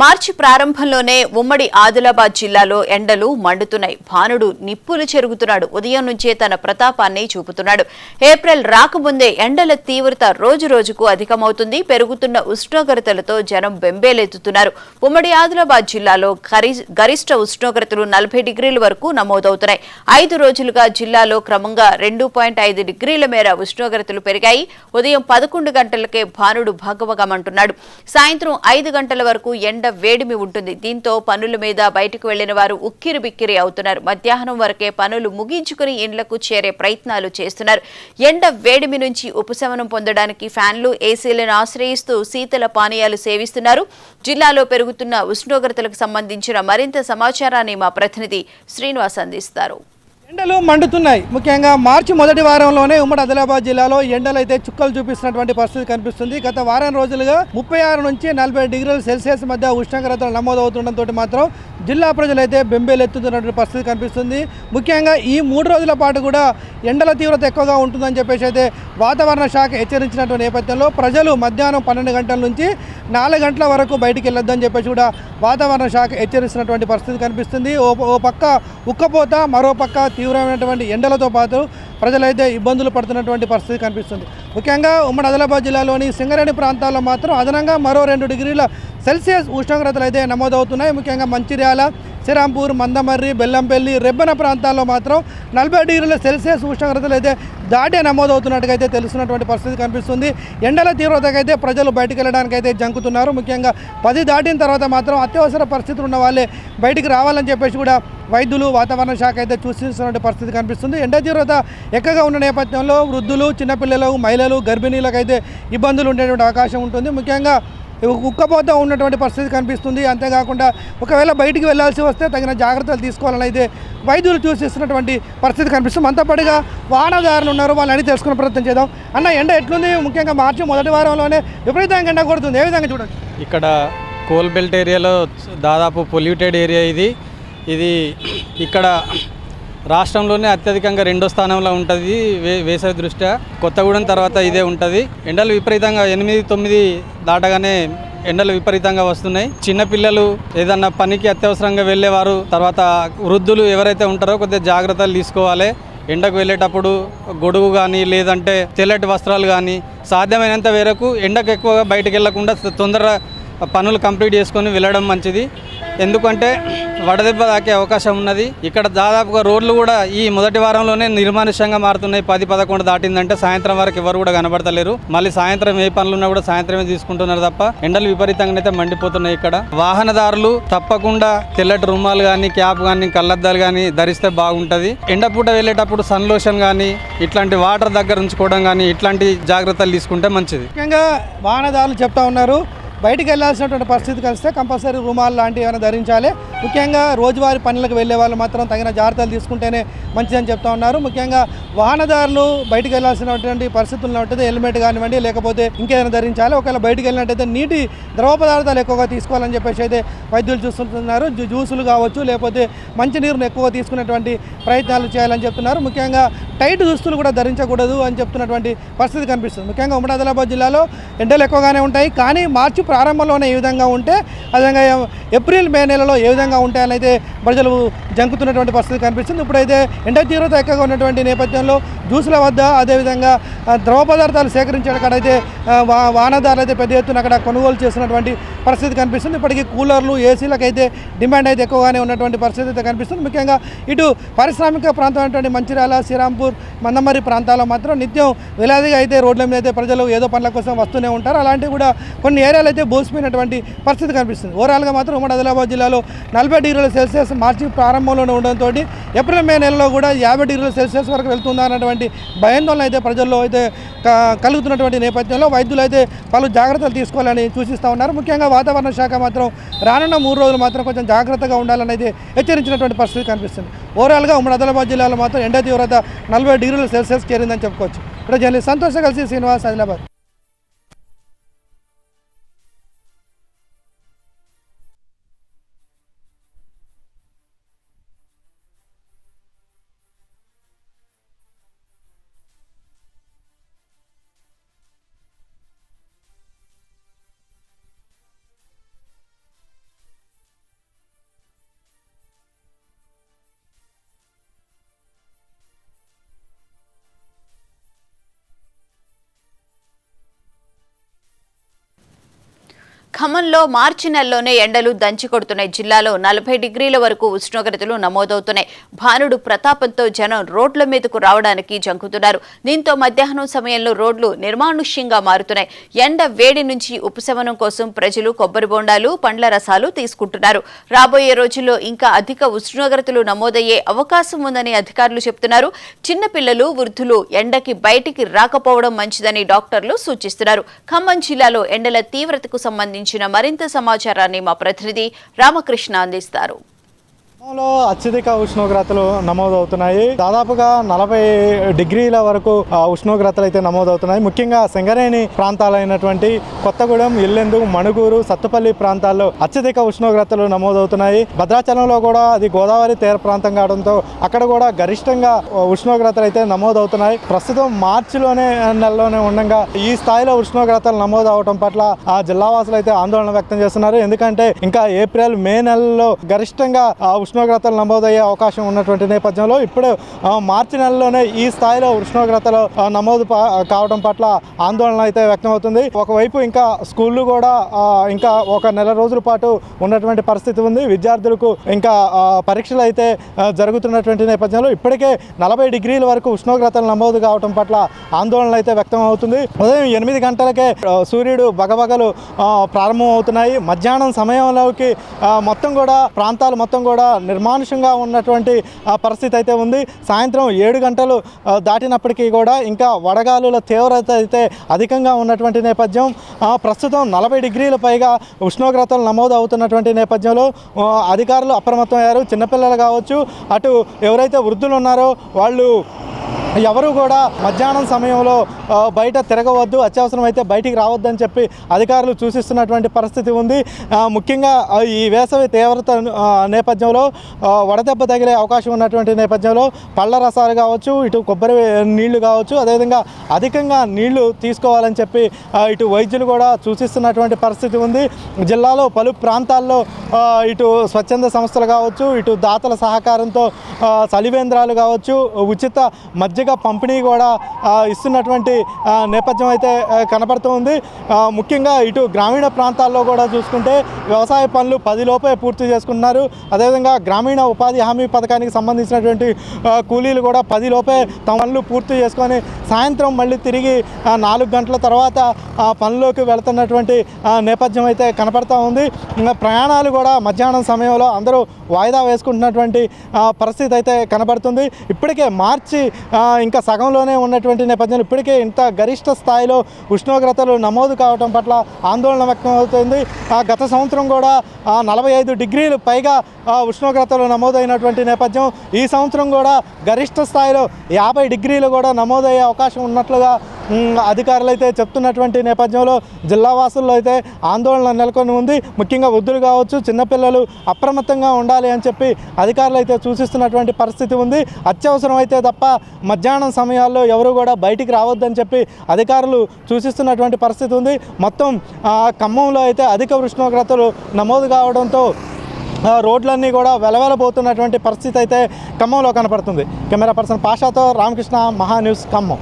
మార్చి ప్రారంభంలోనే ఉమ్మడి ఆదిలాబాద్ జిల్లాలో ఎండలు మండుతున్నాయి. భానుడు నిప్పులు చెరుగుతున్నాడు. ఉదయం నుంచే తన ప్రతాపాన్ని చూపుతున్నాడు. ఏప్రిల్ రాకముందే ఎండల తీవ్రత రోజు రోజుకు అధికమవుతుంది. పెరుగుతున్న ఉష్ణోగ్రతలతో జనం బెంబేలెత్తుతున్నారు. ఉమ్మడి ఆదిలాబాద్ జిల్లాలో గరిష్ట ఉష్ణోగ్రతలు 40 డిగ్రీల వరకు నమోదవుతున్నాయి. 5 రోజులుగా జిల్లాలో క్రమంగా 2.5 డిగ్రీల మేర ఉష్ణోగ్రతలు పెరిగాయి. ఉదయం 11 గంటలకే భానుడు భగభగమంటున్నాడు. సాయంత్రం 5 గంటల వరకు ఎండ వేడిమి ఉంటుంది. దీంతో పనుల మీద బయటకు వెళ్లిన వారు ఉక్కిరి బిక్కిరి అవుతున్నారు. మధ్యాహ్నం వరకే పనులు ముగించుకుని ఇండ్లకు చేరే ప్రయత్నాలు చేస్తున్నారు. ఎండ వేడిమి నుంచి ఉపశమనం పొందడానికి ఫ్యాన్లు, ఏసీలను ఆశ్రయిస్తూ శీతల పానీయాలు సేవిస్తున్నారు. జిల్లాలో పెరుగుతున్న ఉష్ణోగ్రతలకు సంబంధించిన మరింత సమాచారాన్ని మా ప్రతినిధి శ్రీనివాస్ అందిస్తారు. ఎండలు మండుతున్నాయి. ముఖ్యంగా మార్చి మొదటి వారంలోనే ఉమ్మడి ఆదిలాబాద్ జిల్లాలో ఎండలు అయితే చుక్కలు చూపిస్తున్నటువంటి పరిస్థితి కనిపిస్తుంది. గత వారం రోజులుగా 36 నుంచి 40 డిగ్రీల సెల్సియస్ మధ్య ఉష్ణోగ్రతలు నమోదవుతుండటంతో మాత్రం జిల్లా ప్రజలైతే బెంబేలెత్తుతున్నటువంటి పరిస్థితి కనిపిస్తుంది. ముఖ్యంగా ఈ 3 రోజుల పాటు కూడా ఎండల తీవ్రత ఎక్కువగా ఉంటుందని చెప్పేసి అయితే వాతావరణ శాఖ హెచ్చరించినటువంటి నేపథ్యంలో ప్రజలు మధ్యాహ్నం 12 గంటల నుంచి 4 గంటల వరకు బయటికి వెళ్ళొద్దని చెప్పేసి కూడా వాతావరణ శాఖ హెచ్చరిస్తున్నటువంటి పరిస్థితి కనిపిస్తుంది. ఓ పక్క ఉక్కపోత, మరో పక్క తీవ్రమైనటువంటి ఎండలతో పాటు ప్రజలైతే ఇబ్బందులు పడుతున్నటువంటి పరిస్థితి కనిపిస్తుంది. ముఖ్యంగా ఉమ్మడి ఆదిలాబాద్ జిల్లాలోని సింగరేణి ప్రాంతాల్లో మాత్రం అదనంగా మరో 2 డిగ్రీల సెల్సియస్ ఉష్ణోగ్రతలు అయితే నమోదవుతున్నాయి. ముఖ్యంగా మంచిర్యాల, శ్రీరాంపూర్, మందమర్రి, బెల్లంపల్లి, రెబ్బెన ప్రాంతాల్లో మాత్రం 40 డిగ్రీల సెల్సియస్ ఉష్ణోగ్రతలు అయితే దాటే నమోదవుతున్నట్టుగా అయితే తెలుస్తున్నటువంటి పరిస్థితి కనిపిస్తుంది. ఎండల తీవ్రతకైతే ప్రజలు బయటికి వెళ్ళడానికి అయితే జంకుతున్నారు. ముఖ్యంగా 10 దాటిన తర్వాత మాత్రం అత్యవసర పరిస్థితులు ఉన్న వాళ్ళే బయటికి రావాలని చెప్పేసి కూడా వైద్యులు, వాతావరణ శాఖ అయితే సూచిస్తున్నటువంటి పరిస్థితి కనిపిస్తుంది. ఎండ తీవ్రత ఎక్కువగా ఉన్న నేపథ్యంలో వృద్ధులు, చిన్నపిల్లలు, మహిళలు, గర్భిణీలకు అయితే ఇబ్బందులు ఉండేటువంటి అవకాశం ఉంటుంది. ముఖ్యంగా ఉక్కపోత ఉన్నటువంటి పరిస్థితి కనిపిస్తుంది. అంతేకాకుండా ఒకవేళ బయటికి వెళ్లాల్సి వస్తే తగిన జాగ్రత్తలు తీసుకోవాలని అయితే వైద్యులు సూచిస్తున్నటువంటి పరిస్థితి కనిపిస్తుంది. అంతా పాటుగా వాహనదారులు ఉన్నారు, వాళ్ళని తెలుసుకునే ప్రయత్నం చేద్దాం. అన్న, ఎండ ఎట్లుంది? ముఖ్యంగా మార్చి మొదటి వారంలోనే విపరీతంగా ఎండ కొడుతుంది. ఏ విధంగా చూడొచ్చు? ఇక్కడ కోల్ బెల్ట్ ఏరియాలో దాదాపు పొల్యూటెడ్ ఏరియా ఇది ఇక్కడ రాష్ట్రంలోనే అత్యధికంగా 2వ స్థానంలో ఉంటుంది వేసవి దృష్ట్యా. కొత్తగూడెం తర్వాత ఇదే ఉంటుంది. ఎండలు విపరీతంగా 8-9 దాటగానే ఎండలు విపరీతంగా వస్తున్నాయి. చిన్నపిల్లలు, ఏదన్నా పనికి అత్యవసరంగా వెళ్ళేవారు, తర్వాత వృద్ధులు ఎవరైతే ఉంటారో కొద్దిగా జాగ్రత్తలు తీసుకోవాలి. ఎండకు వెళ్ళేటప్పుడు గొడుగు కానీ లేదంటే తెల్లటి వస్త్రాలు కానీ సాధ్యమైనంత మేరకు ఎండకు ఎక్కువగా బయటకు వెళ్లకుండా తొందరగా పనులు కంప్లీట్ చేసుకొని వెళ్ళడం మంచిది. ఎందుకంటే వడదెబ్బ తాకే అవకాశం ఉన్నది. ఇక్కడ దాదాపుగా రోడ్లు కూడా ఈ మొదటి వారంలోనే నిర్మానుష్యంగా మారుతున్నాయి. 10-11 దాటిందంటే సాయంత్రం వరకు ఎవరు కూడా కనబడతలేరు. మళ్ళీ సాయంత్రం ఏ పనులు ఉన్నా కూడా సాయంత్రమే తీసుకుంటున్నారు తప్ప ఎండలు విపరీతంగా అయితే మండిపోతున్నాయి. ఇక్కడ వాహనదారులు తప్పకుండా తెల్లటి రుమాలు కానీ, క్యాప్ కానీ, కళ్ళద్దాలు కానీ ధరిస్తే బాగుంటుంది. ఎండపూట వెళ్ళేటప్పుడు సన్ లోషన్ కానీ, ఇట్లాంటి వాటర్ దగ్గర ఉంచుకోవడం కానీ, ఇట్లాంటి జాగ్రత్తలు తీసుకుంటే మంచిది. ముఖ్యంగా వాహనదారులు చెప్తా ఉన్నారు, బయటికి వెళ్ళాల్సినటువంటి పరిస్థితి కలిస్తే కంపల్సరీ రుమాలు లాంటివి ఏమైనా ధరించాలి. ముఖ్యంగా రోజువారీ పనులకు వెళ్ళే వాళ్ళు మాత్రం తగిన జాగ్రత్తలు తీసుకుంటేనే మంచిదని చెప్తా ఉన్నారు. ముఖ్యంగా వాహనదారులు బయటికి వెళ్ళాల్సినటువంటి పరిస్థితులు ఉన్నట్టయితే హెల్మెట్ కానివ్వండి, లేకపోతే ఇంకేదైనా ధరించాలి. ఒకవేళ బయటికి వెళ్ళినట్టయితే నీటి ద్రవ పదార్థాలు ఎక్కువగా తీసుకోవాలని చెప్పేసి అయితే వైద్యులు చూస్తున్నారు. జ్యూసులు కావచ్చు, లేకపోతే మంచినీరును ఎక్కువగా తీసుకునేటువంటి ప్రయత్నాలు చేయాలని చెప్తున్నారు. ముఖ్యంగా టైట్ దుస్తులు కూడా ధరించకూడదు అని చెప్తున్నటువంటి పరిస్థితి కనిపిస్తుంది. ముఖ్యంగా ఉమ్మడి ఆదిలాబాద్ జిల్లాలో ఎండలు ఎక్కువగానే ఉంటాయి. కానీ మార్చి ప్రారంభంలోనే ఏ విధంగా ఉంటే అదేవిధంగా ఏప్రిల్, మే నెలలో ఏ విధంగా ఉంటాయని అయితే ప్రజలు జంకుతున్నటువంటి పరిస్థితి కనిపిస్తుంది. ఇప్పుడైతే ఎండ తీవ్రత ఎక్కువగా ఉన్నటువంటి నేపథ్యంలో జ్యూసుల వద్ద, అదేవిధంగా ద్రవ పదార్థాలు సేకరించే అక్కడైతే వాహనదారులు అయితే పెద్ద ఎత్తున అక్కడ కొనుగోలు చేస్తున్నటువంటి పరిస్థితి కనిపిస్తుంది. ఇప్పటికీ కూలర్లు, ఏసీలకు అయితే డిమాండ్ అయితే ఎక్కువగానే ఉన్నటువంటి పరిస్థితి అయితే కనిపిస్తుంది. ముఖ్యంగా ఇటు పారిశ్రామిక ప్రాంతం అయినటువంటి మంచిర్యాల, శ్రీరాంపూర్, మందమర్రి ప్రాంతాల్లో మాత్రం నిత్యం వేలాదిగా అయితే రోడ్ల మీద అయితే ప్రజలు ఏదో పనుల కోసం వస్తూనే ఉంటారు. అలాంటివి కూడా కొన్ని ఏరియాలు అయితే బోసిపోయినటువంటి పరిస్థితి కనిపిస్తుంది. ఓవరాల్గా మాత్రం ఉమ్మడి ఆదిలాబాద్ జిల్లాలో 40 డిగ్రీల సెల్సియస్ మార్చి ప్రారంభంలోనే ఉండడంతో ఏప్రిల్, మే నెలలో కూడా 50 డిగ్రీల సెల్సియస్ వరకు వెళ్తుందా అన్నటువంటి భయాందోళన అయితే ప్రజల్లో అయితే కలుగుతున్నటువంటి నేపథ్యంలో వైద్యులు అయితే పలు జాగ్రత్తలు తీసుకోవాలని సూచిస్తూ ఉన్నారు. ముఖ్యంగా వాతావరణ శాఖ మాత్రం రానున్న 3 రోజులు మాత్రం కొంచెం జాగ్రత్తగా ఉండాలని అయితే హెచ్చరించినటువంటి పరిస్థితి కనిపిస్తుంది. ఓవరాల్గా ఉమ్మడి ఆదిలాబాద్ జిల్లాలో మాత్రం ఎండ తీవ్రత 40 డిగ్రీల సెల్సియస్ చేరిందని చెప్పుకోవచ్చు. ఇప్పుడు జర్నలిస్ట్ సంతోష్ కలిసి శ్రీనివాస్, ఆదిలాబాద్. ఖమ్మంలో మార్చి నెలలోనే ఎండలు దంచి కొడుతున్నాయి. జిల్లాలో 40 డిగ్రీల వరకు ఉష్ణోగ్రతలు నమోదవుతున్నాయి. భానుడు ప్రతాపంతో జనం రోడ్ల మీదకు రావడానికి జంకుతున్నారు. దీంతో మధ్యాహ్నం సమయంలో రోడ్లు నిర్మానుష్యంగా మారుతున్నాయి. ఎండ వేడి నుంచి ఉపశమనం కోసం ప్రజలు కొబ్బరి బొండాలు, పండ్ల రసాలు తీసుకుంటున్నారు. రాబోయే రోజుల్లో ఇంకా అధిక ఉష్ణోగ్రతలు నమోదయ్యే అవకాశం ఉందని అధికారులు చెబుతున్నారు. చిన్నపిల్లలు, వృద్ధులు ఎండకి బయటికి రాకపోవడం మంచిదని డాక్టర్లు సూచిస్తున్నారు. ఖమ్మం జిల్లాలో ఎండల తీవ్రతకు సంబంధించిన మరింత సమాచారాన్ని మా ప్రతినిధి రామకృష్ణ అందిస్తారు. ఖమ్మంలో అత్యధిక ఉష్ణోగ్రతలు నమోదవుతున్నాయి. దాదాపుగా 40 డిగ్రీల వరకు ఉష్ణోగ్రతలు అయితే నమోదవుతున్నాయి. ముఖ్యంగా సింగరేణి ప్రాంతాలైనటువంటి కొత్తగూడెం, ఇల్లెందు, మణుగూరు, సత్తుపల్లి ప్రాంతాల్లో అత్యధిక ఉష్ణోగ్రతలు నమోదవుతున్నాయి. భద్రాచలంలో కూడా అది గోదావరి తీర ప్రాంతం కావడంతో అక్కడ కూడా గరిష్టంగా ఉష్ణోగ్రతలు అయితే నమోదవుతున్నాయి. ప్రస్తుతం మార్చిలోనే నెలలోనే ఉండగా ఈ స్థాయిలో ఉష్ణోగ్రతలు నమోదవడం పట్ల ఆ జిల్లావాసులు అయితే ఆందోళన వ్యక్తం చేస్తున్నారు. ఎందుకంటే ఇంకా ఏప్రిల్, మే నెలలో గరిష్టంగా ఉష్ణోగ్రతలు నమోదయ్యే అవకాశం ఉన్నటువంటి నేపథ్యంలో ఇప్పుడు మార్చి నెలలోనే ఈ స్థాయిలో ఉష్ణోగ్రతలు నమోదు కావడం పట్ల ఆందోళన అయితే వ్యక్తమవుతుంది. ఒకవైపు ఇంకా స్కూళ్ళు కూడా ఇంకా ఒక నెల రోజుల పాటు ఉన్నటువంటి పరిస్థితి ఉంది. విద్యార్థులకు ఇంకా పరీక్షలు అయితే జరుగుతున్నటువంటి నేపథ్యంలో ఇప్పటికే 40 డిగ్రీల వరకు ఉష్ణోగ్రతలు నమోదు కావడం పట్ల ఆందోళన అయితే వ్యక్తమవుతుంది. ఉదయం 8 గంటలకే సూర్యుడు బగబగలు ప్రారంభం అవుతున్నాయి. మధ్యాహ్నం సమయంలోకి మొత్తం కూడా ప్రాంతాలు మొత్తం కూడా నిర్మానుష్యంగా ఉన్నటువంటి పరిస్థితి అయితే ఉంది. సాయంత్రం 7 గంటలు దాటినప్పటికీ కూడా ఇంకా వడగాలుల తీవ్రత అయితే అధికంగా ఉన్నటువంటి నేపథ్యం. ప్రస్తుతం 40 డిగ్రీల పైగా ఉష్ణోగ్రతలు నమోదు అవుతున్నటువంటి నేపథ్యంలో అధికారులు అప్రమత్తమయ్యారు. చిన్నపిల్లలు కావచ్చు, అటు ఎవరైతే వృద్ధులు ఉన్నారో వాళ్ళు ఎవరు కూడా మధ్యాహ్నం సమయంలో బయట తిరగవద్దు, అత్యవసరం అయితే బయటికి రావద్దని చెప్పి అధికారులు సూచిస్తున్నటువంటి పరిస్థితి ఉంది. ముఖ్యంగా ఈ వేసవి తీవ్రత నేపథ్యంలో వడదెబ్బ తగిలే అవకాశం ఉన్నటువంటి నేపథ్యంలో పళ్ళ రసాలు కావచ్చు, ఇటు కొబ్బరి నీళ్లు కావచ్చు, అదేవిధంగా అధికంగా నీళ్లు తీసుకోవాలని చెప్పి ఇటు వైద్యులు కూడా సూచిస్తున్నటువంటి పరిస్థితి ఉంది. జిల్లాలో పలు ప్రాంతాల్లో ఇటు స్వచ్ఛంద సంస్థలు కావచ్చు, ఇటు దాతల సహకారంతో చలివేంద్రాలు కావచ్చు, ఉచిత మధ్య పంపిణీ కూడా ఇస్తున్నటువంటి నేపథ్యం అయితే కనపడుతుంది. ముఖ్యంగా ఇటు గ్రామీణ ప్రాంతాల్లో కూడా చూసుకుంటే వ్యవసాయ పనులు 10 లోపే పూర్తి చేసుకుంటున్నారు. అదేవిధంగా గ్రామీణ ఉపాధి హామీ పథకానికి సంబంధించినటువంటి కూలీలు కూడా 10 లోపే తమ పనులు పూర్తి చేసుకొని సాయంత్రం మళ్ళీ తిరిగి 4 గంటల తర్వాత పనుల్లోకి వెళుతున్నటువంటి నేపథ్యం అయితే కనపడతా ఉంది. ప్రయాణాలు కూడా మధ్యాహ్నం సమయంలో అందరూ వాయిదా వేసుకుంటున్నటువంటి పరిస్థితి అయితే కనబడుతుంది. ఇప్పటికే మార్చి ఇంకా సగంలోనే ఉన్నటువంటి నేపథ్యంలో ఇప్పటికే ఇంత గరిష్ట స్థాయిలో ఉష్ణోగ్రతలు నమోదు కావడం పట్ల ఆందోళన వ్యక్తమవుతుంది. గత సంవత్సరం కూడా 45 డిగ్రీలు పైగా ఉష్ణోగ్రతలు నమోదైనటువంటి నేపథ్యం. ఈ సంవత్సరం కూడా గరిష్ట స్థాయిలో 50 డిగ్రీలు కూడా నమోదయ్యే అవకాశం ఉన్నట్లుగా అధికారులు అయితే చెప్తున్నటువంటి నేపథ్యంలో జిల్లావాసుల్లో అయితే ఆందోళన నెలకొని ఉంది. ముఖ్యంగా వృద్ధులు కావచ్చు, చిన్నపిల్లలు అప్రమత్తంగా ఉండాలి అని చెప్పి అధికారులు అయితే సూచిస్తున్నటువంటి పరిస్థితి ఉంది. అత్యవసరం అయితే తప్ప మధ్యాహ్నం సమయాల్లో ఎవరు కూడా బయటికి రావద్దని చెప్పి అధికారులు సూచిస్తున్నటువంటి పరిస్థితి ఉంది. మొత్తం ఖమ్మంలో అయితే అధిక ఉష్ణోగ్రతలు నమోదు కావడంతో రోడ్లన్నీ కూడా వెలవెలబోతున్నటువంటి పరిస్థితి అయితే ఖమ్మంలో కనపడుతుంది. కెమెరా పర్సన్ పాషాతో రామకృష్ణ, మహా న్యూస్, ఖమ్మం.